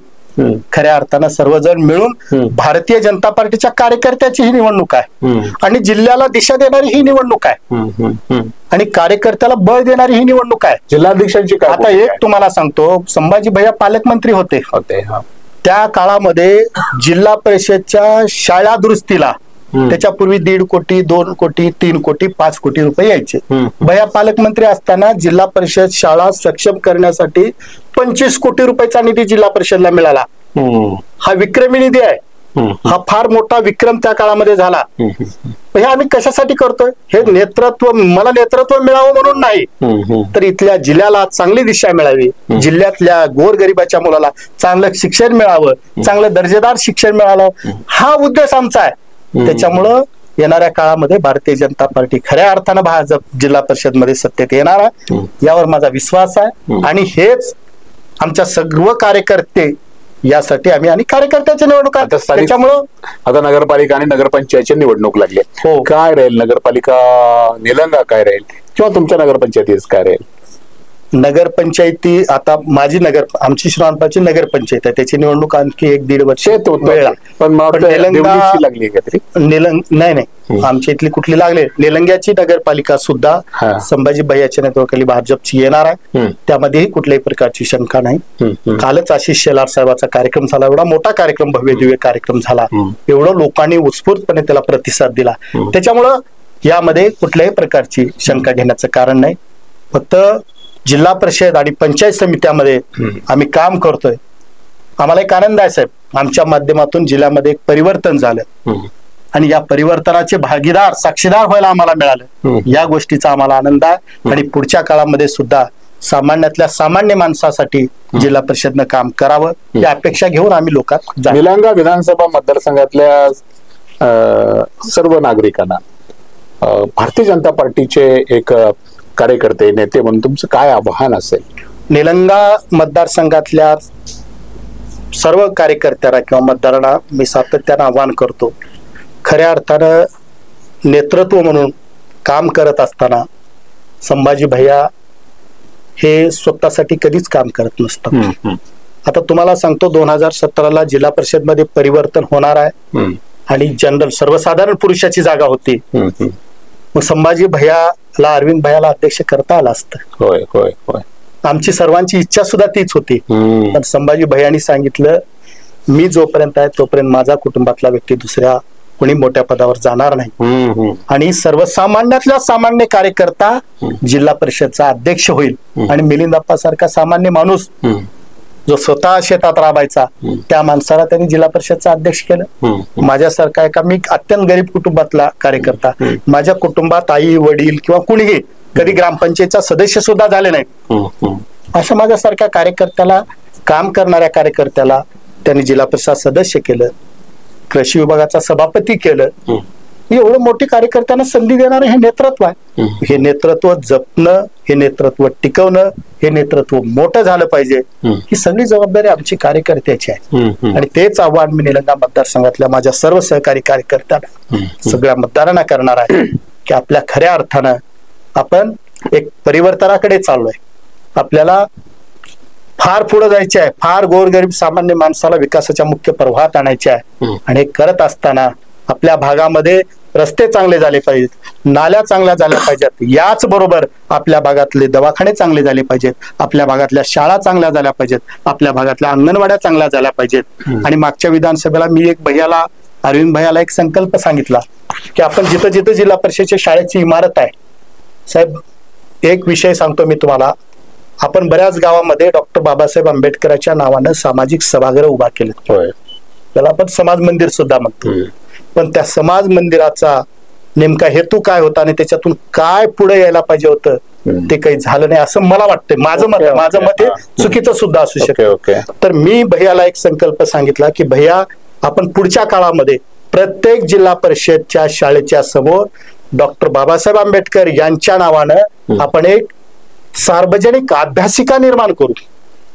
खऱ्या अर्थानं सर्वजण मिळून भारतीय जनता पार्टीच्या कार्यकर्त्याची ही निवडणूक आहे आणि जिल्ह्याला दिशा देणारी ही निवडणूक आहे आणि कार्यकर्त्याला बळ देणारी ही निवडणूक आहे. जिल्हाध्यक्षांची आता एक तुम्हाला सांगतो, संभाजी भैया पालकमंत्री होते. त्या काळामध्ये जिल्हा परिषदच्या शाळा दुरुस्तीला त्याच्यापूर्वी 1.5 कोटी, 2 कोटी, 3 कोटी, 5 कोटी रुपये यायचे. भैया पालकमंत्री असताना जिल्हा परिषद शाळा सक्षम करण्यासाठी 25 कोटी रुपयाचा निधी जिल्हा परिषदला मिळाला. हा विक्रमी निधी आहे. हा फार मोठा विक्रम त्या काळामध्ये झाला. हे आम्ही कशासाठी करतोय? हे नेतृत्व, मला नेतृत्व मिळावं म्हणून नाही, तर इथल्या जिल्ह्याला चांगली दिशा मिळावी, जिल्ह्यातल्या गोरगरिबाच्या मुलाला चांगलं शिक्षण मिळावं, चांगलं दर्जेदार शिक्षण मिळावं, हा उद्देश आमचा आहे. त्याच्यामुळं येणाऱ्या काळामध्ये भारतीय जनता पार्टी खऱ्या अर्थानं भाजप जिल्हा परिषद मध्ये सत्तेत येणार आहे, यावर माझा विश्वास आहे. आणि हेच आमच्या सर्व कार्यकर्ते यासाठी आम्ही आणि कार्यकर्त्याची निवडणूक आहे. त्याच्यामुळं आता नगरपालिका आणि नगरपंचायतची निवडणूक लागली. काय राहील नगरपालिका निलंगा काय राहील किंवा तुमच्या नगरपंचायतीच काय राहील? नगरपंचायती आता माझी आमची श्रावणपाची नगरपंचायत आहे, त्याची निवडणूक आणखी 1-1.5 वर्ष नाही आमच्या इथली कुठली लागले. निलंग्याची नगरपालिका सुद्धा संभाजी भैयाच्या नेतृत्वाखाली भाजपची येणार आहे, त्यामध्येही कुठल्याही प्रकारची शंका नाही. कालच आशिष शेलार साहेबाचा कार्यक्रम झाला, एवढा मोठा कार्यक्रम, भव्य दिव्य कार्यक्रम झाला, एवढं लोकांनी उत्स्फूर्तपणे त्याला प्रतिसाद दिला. त्याच्यामुळं यामध्ये कुठल्याही प्रकारची शंका घेण्याचं कारण नाही. फक्त जिल्हा परिषद आणि पंचायत समित्यामध्ये आम्ही काम करतोय. आम्हाला एक आनंद आहे साहेब, आमच्या माध्यमातून जिल्ह्यामध्ये एक परिवर्तन झालं आणि या परिवर्तनाचे भागीदार, साक्षीदार व्हायला आम्हाला मिळालं. या गोष्टीचा आम्हाला आनंद आहे आणि पुढच्या काळामध्ये सुद्धा सामान्यातल्या सामान्य माणसासाठी जिल्हा परिषदनं काम करावं या अपेक्षा घेऊन आम्ही लोकांत. निलंगा विधानसभा मतदारसंघातल्या सर्व नागरिकांना भारतीय जनता पार्टीचे एक कार्यकर्ते, नेते म्हणून तुमचं काय आव्हान असेल? निलंगा मतदारसंघातल्या सर्व कार्यकर्त्यांना किंवा मतदारांना मी सातत्यानं आवाहन करतो, खऱ्या अर्थानं नेतृत्व म्हणून काम करत असताना संभाजी भैया हे स्वतःसाठी कधीच काम करत नसतात. आता तुम्हाला सांगतो 2017ला जिल्हा परिषद मध्ये परिवर्तन होणार आहे आणि जनरल सर्वसाधारण पुरुषाची जागा होती. मग संभाजी भैयाला अरविंद भैयाला अध्यक्ष करता आलं असतं. होय होय होय. आमची सर्वांची इच्छा सुद्धा तीच होती. पण संभाजी भैयानी सांगितलं मी जोपर्यंत आहे तोपर्यंत माझा कुटुंबातला व्यक्ती दुसऱ्या कोणी मोठ्या पदावर जाणार नाही आणि सर्वसामान्यातला सामान्य कार्यकर्ता जिल्हा परिषदचा अध्यक्ष होईल. आणि मिलिंद अप्पा सारखा सामान्य माणूस जो स्वतः शेतात राबायचा त्या माणसाला त्यांनी जिल्हा परिषदचा अध्यक्ष केलं. माझ्यासारखा एका मी अत्यंत गरीब कुटुंबातला कार्यकर्ता, माझ्या कुटुंबात आई वडील किंवा कुणीही कधी ग्रामपंचायतचा सदस्य सुद्धा झाले नाही, अशा माझ्यासारख्या कार्यकर्त्याला, काम करणाऱ्या कार्यकर्त्याला त्यांनी जिल्हा परिषद सदस्य केलं, कृषी विभागाचा सभापती केलं. एवढं मोठी कार्यकर्त्यांना संधी देणारं हे नेतृत्व आहे. हे नेतृत्व जपणं, हे नेतृत्व टिकवणं, हे नेतृत्व मोठं झालं पाहिजे, ही सगळी जबाबदारी आमची कार्यकर्त्याची आहे. आणि तेच आव्हान मी निलंगा मतदारसंघातल्या माझ्या सर्व सहकारी कार्यकर्त्यांना, सगळ्या मतदारांना करणार आहे की आपल्या खऱ्या अर्थानं आपण एक परिवर्तनाकडे चाललोय. आपल्याला फार पुढे जायचे आहे, फार गोरगरीब सामान्य माणसाला विकासाच्या मुख्य प्रवाहात आणायचे आहे. आणि हे करत असताना आपल्या भागामध्ये रस्ते चांगले झाले पाहिजेत, नाल्या चांगल्या झाल्या पाहिजेत, याच बरोबर आपल्या भागातले दवाखाने चांगले झाले पाहिजेत, आपल्या भागातल्या शाळा चांगल्या झाल्या पाहिजेत, आपल्या भागातल्या अंगणवाड्या चांगल्या झाल्या पाहिजेत. आणि मागच्या विधानसभेला मी एक भैयाला, अरविंद भैयाला एक संकल्प सांगितला की आपण जिथं जिथं जिल्हा परिषदेच्या शाळेची इमारत आहे, साहेब एक विषय सांगतो मी तुम्हाला, आपण बऱ्याच गावामध्ये डॉक्टर बाबासाहेब आंबेडकरांच्या नावानं सामाजिक सभागृह उभा केले, त्याला आपण समाज मंदिर सुद्धा म्हणतो. पण त्या समाज मंदिराचा नेमका हेतू काय होता आणि त्याच्यातून काय पुढे यायला पाहिजे होतं ते काही झालं नाही असं मला वाटतंय. माझं मत हे चुकीचं सुद्धा असू शकतं. तर मी भैयाला एक संकल्प सांगितला की भैया आपण पुढच्या काळामध्ये प्रत्येक जिल्हा परिषदच्या शाळेच्या समोर डॉक्टर बाबासाहेब आंबेडकर यांच्या नावानं आपण एक सार्वजनिक अभ्यासिका निर्माण करू.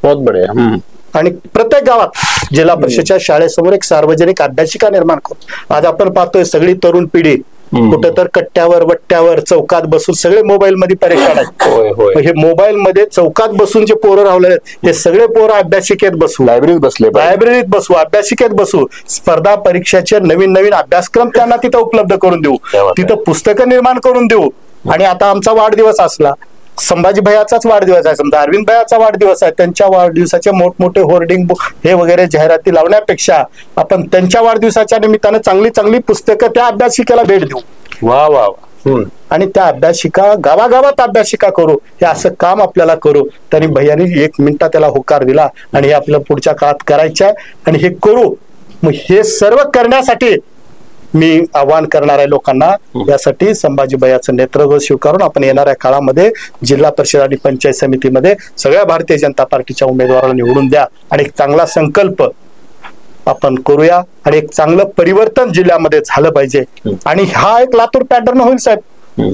बहुत बढिया. आणि प्रत्येक गावात जिल्हा परिषदच्या शाळेसमोर एक सार्वजनिक अभ्यासिका निर्माण करू. आज आपण पाहतोय सगळी तरुण पिढी कुठं तर कट्ट्यावर वट्ट्यावर चौकात बसून सगळे मोबाईल मध्ये परेशान आहेत. हे मोबाईल मध्ये चौकात बसून जे पोरं रावले आहेत हे सगळे पोरं अभ्यासिकेत बसू, लायब्ररीत बसू, अभ्यासिकेत बसू, स्पर्धा परीक्षेचे नवीन नवीन अभ्यासक्रम त्यांना तिथं उपलब्ध करून देऊ, तिथं पुस्तकं निर्माण करून देऊ. आणि आता आमचा वाढदिवस असला, संभाजी भैयाचाच वाढदिवस आहे, समजा अरविंद भैयाचा वाढदिवस आहे, त्यांच्या वाढदिवसाचे मोठमोठे होर्डिंग हे वगैरे जाहिराती लावण्यापेक्षा आपण त्यांच्या वाढदिवसाच्या निमित्तानं चांगली चांगली पुस्तकं त्या अभ्यासिकेला भेट देऊ. वा वा. आणि त्या अभ्यासिका गावागावात अभ्यासिका करू, हे असं काम आपल्याला करू. त्यांनी भैयानी 1 मिनिटात त्याला होकार दिला आणि हे आपल्याला पुढच्या काळात करायचं आहे आणि हे करू. मग हे सर्व करण्यासाठी मी आवाहन करणार आहे लोकांना, यासाठी संभाजी भैयाचं नेतृत्व स्वीकारून आपण येणाऱ्या काळामध्ये जिल्हा परिषद आणि पंचायत समितीमध्ये सगळ्या भारतीय जनता पार्टीच्या उमेदवाराला निवडून द्या आणि एक चांगला संकल्प आपण करूया आणि एक चांगलं परिवर्तन जिल्ह्यामध्ये झालं पाहिजे. आणि हा एक लातूर पॅटर्न होईल साहेब.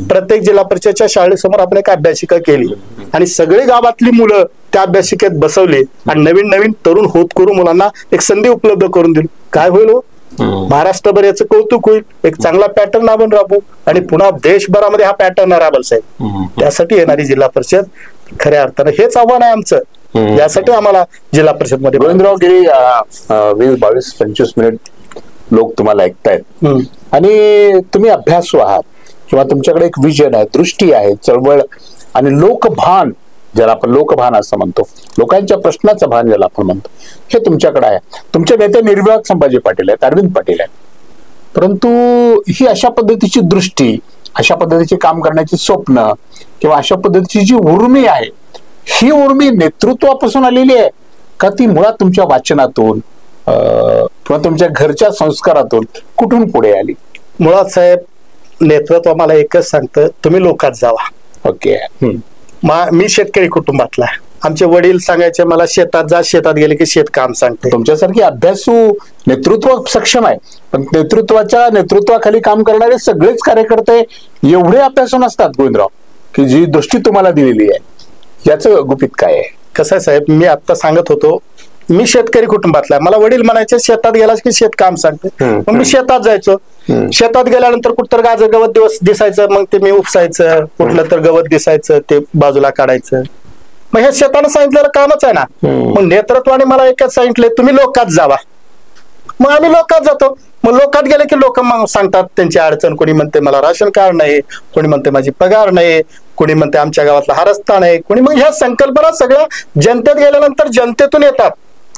प्रत्येक जिल्हा परिषदच्या शाळेसमोर आपण एक अभ्यासिका केली आणि सगळी गावातली मुलं त्या अभ्यासिकेत बसवली आणि नवीन नवीन तरुण होतकरू मुलांना एक संधी उपलब्ध करून दिली. काय होईल हो, महाराष्ट्रभर याचं कौतुक होईल. एक चांगला पॅटर्न आपण राबवू आणि पुन्हा देशभरामध्ये हा पॅटर्न राबल साहेब. त्यासाठी येणारी जिल्हा परिषद खऱ्या अर्थानं हेच आव्हान आहे आमचं. यासाठी आम्हाला जिल्हा परिषद मध्ये गोविंदराव गिरी 20-22-25 मिनिट लोक तुम्हाला ऐकतायत आणि तुम्ही अभ्यासू आहात किंवा तुमच्याकडे एक विजन आहे, दृष्टी आहे, चळवळ आणि लोकभान, ज्याला आपण लोकभान असं म्हणतो, लोकांच्या प्रश्नाचं भान ज्याला आपण म्हणतो, हे तुमच्याकडे आहे. तुमचे नेते निर्विवाद संभाजी पाटील आहेत, अरविंद पाटील आहेत. परंतु ही अशा पद्धतीची दृष्टी, अशा पद्धतीचे काम करण्याची स्वप्न किंवा अशा पद्धतीची जी उर्मी आहे, ही उर्मी नेतृत्वापासून आलेली आहे का ती मुळात तुमच्या वाचनातून किंवा तुमच्या घरच्या संस्कारातून कुठून पुढे आली? मुळात साहेब नेतृत्व मला एकच सांगतं, तुम्ही लोकात जावा. ओके. मी शेतकरी कुटुंबातला आहे. आमचे वडील सांगायचे मला शेतात जा, शेतात गेले की शेतकाम सांगते. तुमच्यासारखी अभ्यासू नेतृत्व सक्षम आहे, पण नेतृत्वाखाली काम करणारे सगळेच कार्यकर्ते एवढे अभ्यासू नसतात गोविंदराव, की जी दृष्टी तुम्हाला दिलेली आहे. याचं गुपित काय आहे? कसं आहे साहेब, मी आता सांगत होतो, मी शेतकरी कुटुंबातला, मला वडील म्हणायचे शेतात गेलास की शेतकाम सांगते, मग मी शेतात जायचो. शेतात गेल्यानंतर कुठतर गाजर गवत दिवस दिसायचं, मग ते मी उपसायचं, कुठलं तर गवत दिसायचं ते बाजूला काढायचं. मग हे शेतानं सांगितलेलं कामच आहे ना. मग नेतृत्वाने मला एकच सांगितले, तुम्ही लोकात जावा. मग आम्ही लोकात जातो. मग लोकात गेले की लोक मग सांगतात त्यांची अडचण. कोणी म्हणते मला राशन कार्ड नाही, कोणी म्हणते माझी पगार नाही, कोणी म्हणते आमच्या गावातला हा रस्ता नाही, कोणी. मग ह्या संकल्पना सगळ्या जनतेत गेल्यानंतर जनतेतून येतात.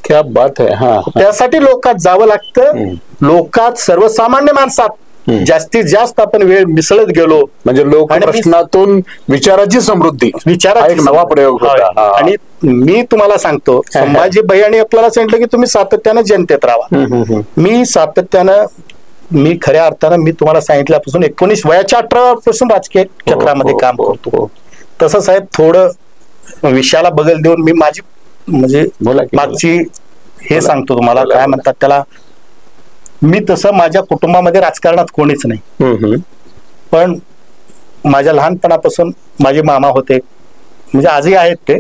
क्या बात आहे. हा, त्यासाठी लोकात जावं लागतं. लोकात सर्वसामान्य माणसात जास्तीत जास्त आपण वेळ मिसळत गेलो म्हणजे लोक प्रश्नातून विचाराची समृद्धी, विचाराची एक नवा प्रयोग होता. आणि मी तुम्हाला सांगतो, संभाजी भैयानी आपल्याला सांगितलं की तुम्ही सातत्यानं जनतेत राहा. मी सातत्यानं, मी खऱ्या अर्थानं, मी तुम्हाला सांगितल्यापासून 19 वयाच्या 18 पासून राजकीय क्षेत्रामध्ये काम करतो. तसं साहेब थोडं विषयाला बगल देऊन मी माझी म्हणजे मागची हे सांगतो तुम्हाला, काय म्हणतात त्याला, मी तसं माझ्या कुटुंबामध्ये राजकारणात कोणीच नाही. पण माझ्या लहानपणापासून माझे मामा होते, म्हणजे आजही आहेत ते,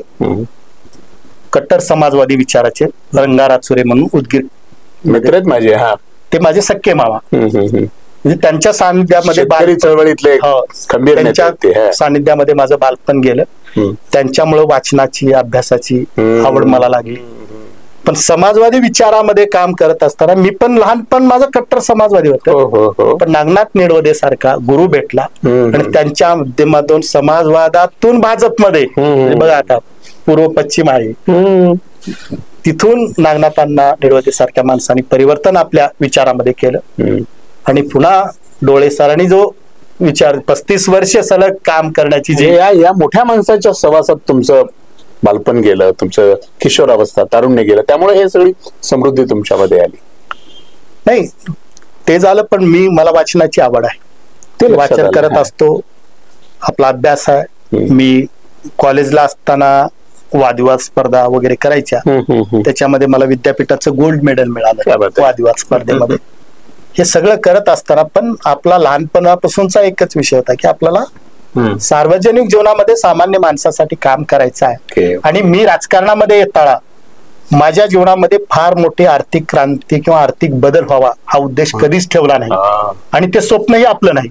कट्टर समाजवादी विचाराचे, रंगाराज सुरे म्हणून उदगीर मित्र आहेत माझे. हा, ते माझे सख्खे मामा. म्हणजे त्यांच्या सानिध्यामध्ये चळवळीतले त्यांच्या सानिध्यामध्ये माझं बालपण गेलं. त्यांच्यामुळे वाचनाची, अभ्यासाची आवड मला लागली. पण समाजवादी विचारामध्ये काम करत असताना मी पण लहानपण माझं कट्टर समाजवादी होतं. पण नागनाथ निडवदे सारखा गुरु भेटला आणि त्यांच्या माध्यमातून समाजवादातून भाजपमध्ये, बघा आता पूर्व पश्चिम आहे, तिथून नागनाथांना निडवदे सारख्या माणसांनी परिवर्तन आपल्या विचारामध्ये केलं. आणि पुन्हा डोळे सरांनी जो विचार 35 वर्ष सलग काम करण्याची जे या मोठ्या माणसाच्या सहवासात तुमचं बालपण गेलं, तुमचं किशोरावस्था, तारुण्य गेलं, त्यामुळे हे सगळी समृद्धी तुमच्यामध्ये आली. नाही ते झालं, पण मला वाचनाची आवड आहे, ते वाचन करत असतो. आपला अभ्यास आहे. मी कॉलेजला असताना वादविवाद स्पर्धा वगैरे करायच्या, त्याच्यामध्ये मला विद्यापीठाचं गोल्ड मेडल मिळालं वादविवाद स्पर्धेमध्ये. हे सगळं करत असताना पण आपला लहानपणापासूनचा एकच विषय होता की आपल्याला सार्वजनिक जीवनामध्ये सामान्य माणसासाठी काम करायचं आहे. आणि मी राजकारणामध्ये येताना माझ्या जीवनामध्ये फार मोठी आर्थिक क्रांती किंवा आर्थिक बदल व्हावा हा उद्देश कधीच ठेवला नाही. आणि ते स्वप्नही आपलं नाही.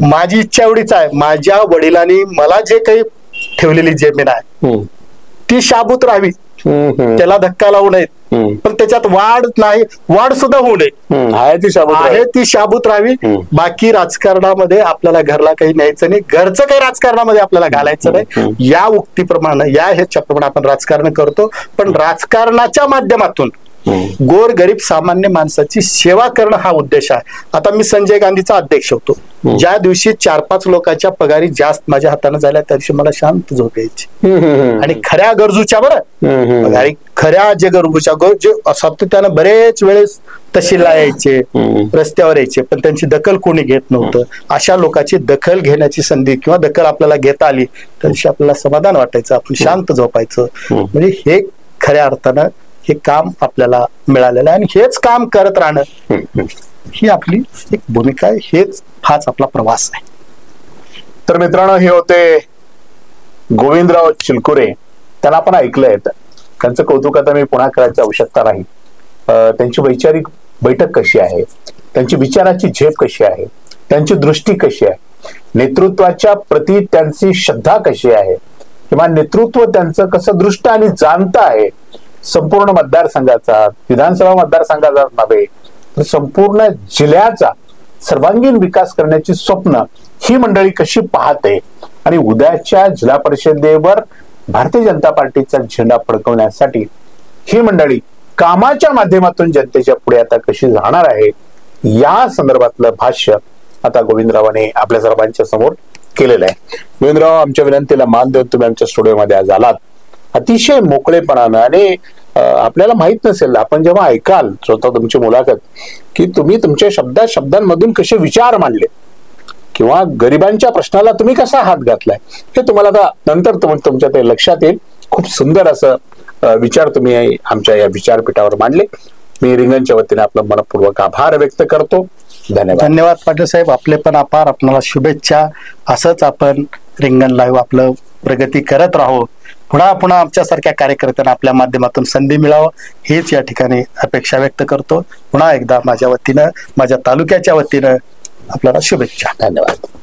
माझी इच्छा एवढीच आहे, माझ्या वडिलांनी मला जे काही ठेवलेली जमीन आहे ती शाबूत राहावी, त्याला धक्का लावू नये, पण त्याच्यात वाढ नाही, वाढ सुद्धा होऊ नये, आहे ती शाबूत राहावी. बाकी राजकारणामध्ये आपल्याला घरला काही न्यायचं नाही, घरचं काही राजकारणामध्ये आपल्याला घालायचं नाही. या उक्तीप्रमाणे, या ह्याच्याप्रमाणे आपण राजकारण करतो. पण राजकारणाच्या माध्यमातून गोर गरीब सामान्य माणसाची सेवा करणं हा उद्देश आहे. आता मी संजय गांधीचा अध्यक्ष होतो. ज्या दिवशी 4-5 लोकांच्या पगारी जास्त माझ्या हाताने झाल्या त्या दिवशी मला शांत झोप यायची. आणि खऱ्या गरजूच्या पगारी, खऱ्या जे गरजूच्या जे सातत्यानं बरेच वेळेस तहसीलला यायचे, रस्त्यावर यायचे, पण त्यांची दखल कोणी घेत नव्हतं. अशा लोकांची दखल घेण्याची संधी किंवा दखल आपल्याला घेता आली त्या दिवशी आपल्याला समाधान वाटायचं, आपण शांत झोपायचं. म्हणजे हे खऱ्या अर्थानं हे काम आपल्याला मिळालेलं आहे. आणि हेच काम करत राहणं ही आपली एक भूमिका आहे, हाच आपला प्रवास आहे. तर मित्रांनो, हे होते गोविंदराव चिलकुरे. त्यांना आपण ऐकलंय, त्यांचं कौतुक आता मी पुन्हा करायची आवश्यकता नाही. त्यांची वैचारिक बैठक कशी आहे, त्यांची विचाराची झेप कशी आहे, त्यांची दृष्टी कशी आहे, नेतृत्वाच्या प्रती त्यांची श्रद्धा कशी आहे, किंवा नेतृत्व त्यांचं कसं दृष्ट आणि जाणत आहे, संपूर्ण मतदारसंघाचा, विधानसभा मतदारसंघाचा नव्हे तर संपूर्ण जिल्ह्याचा सर्वांगीण विकास करण्याची स्वप्न ही मंडळी कशी पाहते, आणि उद्याच्या जिल्हा परिषदेवर भारतीय जनता पार्टीचा झेंडा फडकवण्यासाठी ही मंडळी कामाच्या माध्यमातून जनतेच्या पुढे आता कशी जाणार आहे, या संदर्भातलं भाष्य आता गोविंदरावांनी आपल्या सर्वांच्या समोर केलेलं आहे. गोविंदराव, आमच्या विनंतीला मान देऊन तुम्ही आमच्या स्टुडिओमध्ये आज आलात अतिशय मोकळेपणानं. आणि आपल्याला माहित नसेल, आपण जेव्हा ऐकाल स्वतः तुमची मुलाखत, की तुम्ही तुमच्या शब्दांमधून कसे विचार मांडले किंवा गरिबांच्या प्रश्नाला तुम्ही कसा हात घातलाय, हे तुम्हाला आता नंतर तुमच्या ते लक्षात येईल. खूप सुंदर असं विचार तुम्ही आमच्या या विचारपीठावर मांडले. मी रिंगणच्या वतीने आपलं मनपूर्वक आभार व्यक्त करतो. धन्यवाद. धन्यवाद पाटील साहेब, आपले पण आभार. आपल्याला शुभेच्छा. असंच आपण रिंगण लाईव्ह आपलं प्रगती करत राहू. पुन्हा पुन्हा आमच्यासारख्या कार्यकर्त्यांना आपल्या माध्यमातून संधी मिळावं हेच या ठिकाणी अपेक्षा व्यक्त करतो. पुन्हा एकदा माझ्या वतीनं, माझ्या तालुक्याच्या वतीनं आपल्याला शुभेच्छा. धन्यवाद.